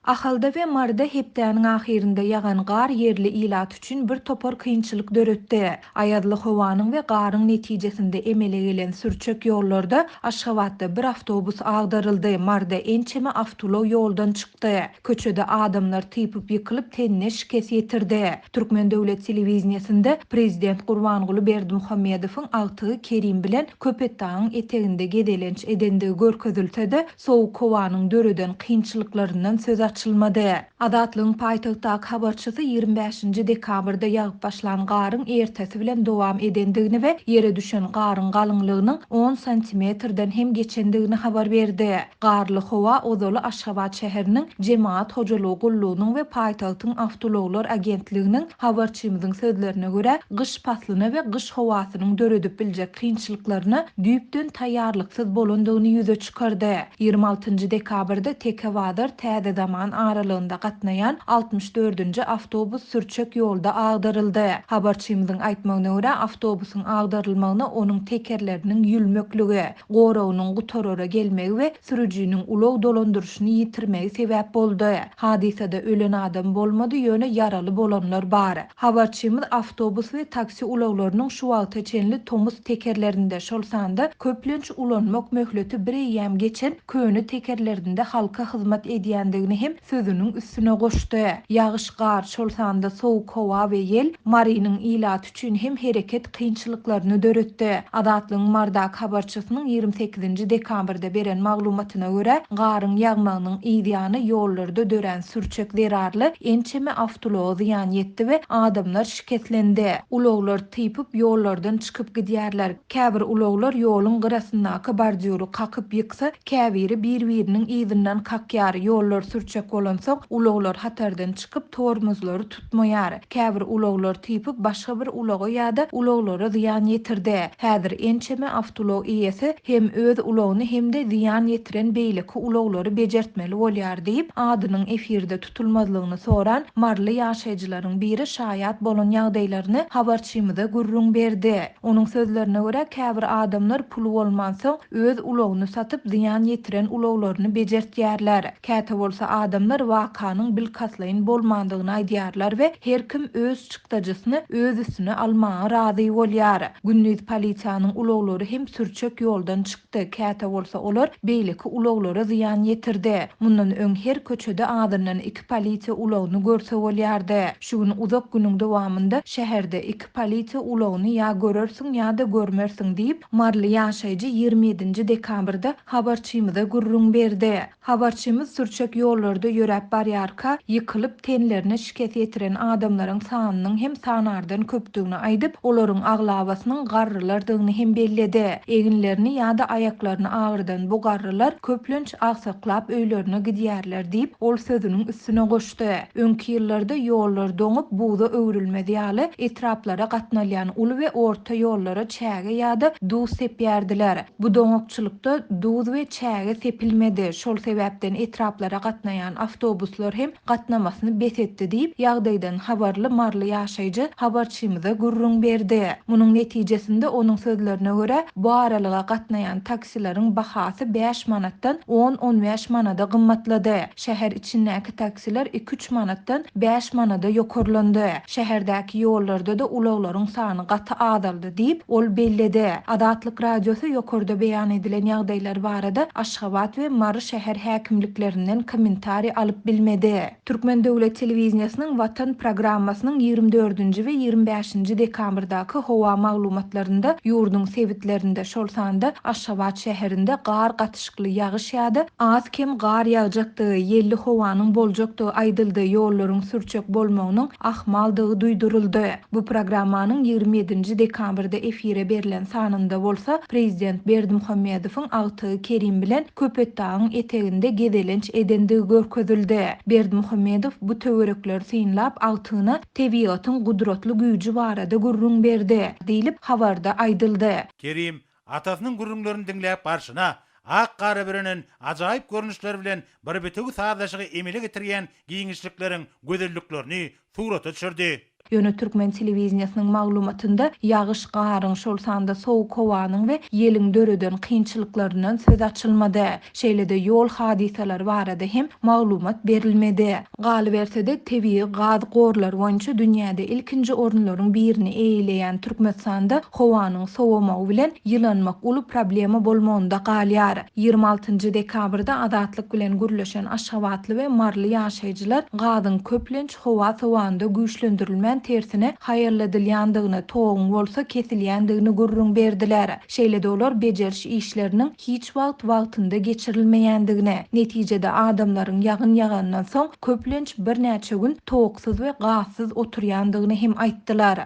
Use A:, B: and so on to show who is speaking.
A: Ahylda we Marda hepdäniň ahyrynda ýagan gar yerli ilat üçin bir topar kynçylyk döretdi. Aýadly howanyň we garyň netijesinde emele gelen sürçek ýollarda Aşgabatda bir awtobus agdaryldy. Marda ençeme awtolow ýoldan çykdy. Köçede adamlar typyp ýykylyp tenine şikes ýetirdi. Türkmen döwlet telewizionysynda prezident Gurbanguly Berdimuhammedowyň agtygy Kerim bilen Köpetdagyň eteginde gedelenç edendigi görkezilse-de sowuk howanyň döreden kynçylyklaryndan söz açylmady. Adatlyň paýtagtdaky habarçysy 25 dekabrda ýagyp başlan garyň ertesi bilen dowam edendigini we ýere düşen garyň galyňlygynyň 10 santimetrden hem geçendigini habar berdi. Garly howa ozaly Aşgabat şäheriniň Jemaat hojalygy gullugynyň we paýtagtyň awtolowlar agentliginiň habarçymyzyň sözlerine görä gyş paslyna we gyş howasynyň döredip biljek kynçylyklaryna düýpden taýýarlyksyz bolandygyny ýüze çykardy. 26 dekabrda Tekewadar täze zaman aralygynda gatnaýan 64-nji awtobus sürçek ýolda agdaryldy. Habarçymyzyň aýtmagyna görä awtobusyň agdarylmagyna onuň tekerleriniň ýülmekligi, gorawynyň gutarara gelmegi we sürüjiniň ulow dolandyrşyny ýitirmegi sebäp boldy. Hadisede ölen adam bolmady, ýöne yaraly bolanlar bar. Habarçymyz awtobus we taksi ulowlarynyň şu wagta çenli tomuz tekerlerinde şol sanda köplenç ulanmak möhleti bir ýam geçen köni tekerlerinde halka hyzmat edýändigini hem sözüniň üstüne goşdy. Ýagyş gar, şol sanda sowuk howa we ýel Marynyň ilaty üçin hem hereket kynçylyklaryny döretdi. Adatlyň Mardak habarçysynyň 28 dekabrda beren maglumatyna görä, garyň ýagmagynyň ýygyany ýollarda dören sürçek zerarly ençeme awtolow ýan ýetdi we adamlar şiketlendi. Ulowlar typyp ýollardan çykyp gidýärler. Käbir ulowlar ýoluň gyrasyndaky barjyry kakyp ýyksa, käbiri bir-biriniň ýygynyň kakýar. Ýollar sürçek bolansa, ulowlar hatardan çykyp tormozlary tutmaýar. Käbir ulowlar typyp başga bir uloga ýa-da ulowlara ziýan ýetirdi. Häzir ençeme awtolow iýesi hem öz ulowny hem de ziýan ýetiren beýleki ulowlary bejertmeli bolýar diýip adynyň efirde tutulmazlygyny soran marly ýaşaýjylaryň biri şaýat bolan ýagdaýlaryny habarçymyza gurrun berdi. Onuň sözlerine görä käbir adamlar pulu bolmansa öz ulowny satyp ziýan ýetiren ulowlaryny bejertýärler. Käte bolsa adamlar wakanyň bilkaslaýyn bolmandygyny aýdýarlar we her kim öz çykdajasyny öz üstüne almaga razy bolýar. Gündüz polisiýanyň ulowlary hem sürçek ýoldan çykdy. Käte bolsa olar beýleki ulowlara ziýan ýetirdi. Mundan öň her köçede adyndan 2 polisiýa ulowny görse bolýardy. Şu gün uzak günüň dowamında şäherde 2 polisiýa ulowny ýa görersiň ýa-da görmersiň diýip marly ýaşaýjy 27 dekabrda habarçymyza gurrun berdi. Habarçymyz sürçek ýollarda ýörep barýarka ýykylyp tenlerine şikes ýetiren adamlaryň sanynyň hem sanardan köpdigini aýdyp, olaryň aglabasynyň garrylardygyny hem belledi. Eginlerini ýa-da aýaklaryny agyrdan bu garrylar köplenç agsaklap öýlerine gidýärler diýip ol sözüniň üstüne goşdy. Öňki ýyllarda ýollar doňup buza öwrülmedi ýaly etraplara gatnalýan uly we orta ýollara çäge ýa-da duz sepýärdiler. Bu doňupçylykda duz we çäge sepilmedi. Şol sebäpden etraplara gatnaýan awtobuslar hem gatnamasyny besetdi diýip ýagdaýdan habarly marly ýaşaýjy habarçymyza gurrun berdi. Munyň netijesinde onuň sözlerine görä bu aralyga gatnaýan taksileriň bahasy 5 manatdan 10-15 manada gymmatlady. Şäher içindäki taksiler 2-3 manatdan 5 manada ýokurlandy. Şäherdäki ýollarda da ulowlaryň sany gaty azaldy diýip ol belledi. Adatlyk radiosu ýokurda beýan edilen ýagdaýlar barada Aşgabat we Mary şäher häkimliklerinden kommentari alyp bilmedi. Türkmen döwlet telewizionsynyň Watan programmasynyň 24-nji we 25-nji dekabrdaky howa maglumatlarynda ýurdun sebitlerinde şol sanda Aşgabat şäherinde gar gatyşykly ýagyş ýa-da az kem gar ýagjakdygy, ýelli howanyň boljakdygy aýdyldy. Ýollaryň sürçek bolmagynyň ahmaldygy duýduruldy. Bu programmanyň 27-nji dekabrda efire berilen sanynda bolsa prezident Berdimuhammedowyň agtygy Kerim bilen Köpetdagyň eteginde gedelenç edendigi görkezildi. Berdimuhammedow bu töwerekler synlap agtygyna tebiýatyň gudratly güýji barada gurrun berdi diýilip habarda aýdyldy.
B: Kerim atasynyň gurrunlaryny dinläp barşyna ak gara birinin ajaýyp görnüşleri bilen bir betegi sazdaşygy emele getirýän giňişlikleriň gözelliklerini surata düşürdi.
A: Ýöne Türkmen telewizionynyň maglumatynda ýagyş, garyň, şol sanda sowuk howanyň we ýeliň döreden kynçylyklaryndan söz açylmady. Şeýle-de ýol hadisalar barada hem maglumat berilmedi. Galy bersede tebii gaz gorlar boýunça dünýäde ilkinji orunlaryň birini eýleýän Türkmenistanda howanyň sowamagy bilen ýylanmak uly problema bolmagynda galýar. 26 dekabrda Adatlyk bilen gürleşen Aşgabatly we Marly ýaşaýjylar gazyň köplenç howa sowanda güýçlendirilmän tersine haýarladylýandygyny, togyň bolsa kesilýändigini gurrun berdiler. Şeýle-de olar bejeriş işleriniň hiç wagtynda geçirilmeýändigine, netijede adamlaryň ýagyn ýagandan soň köplenç bir näçe gün togsuz we gazsyz oturýandygyny hem aýtdylar.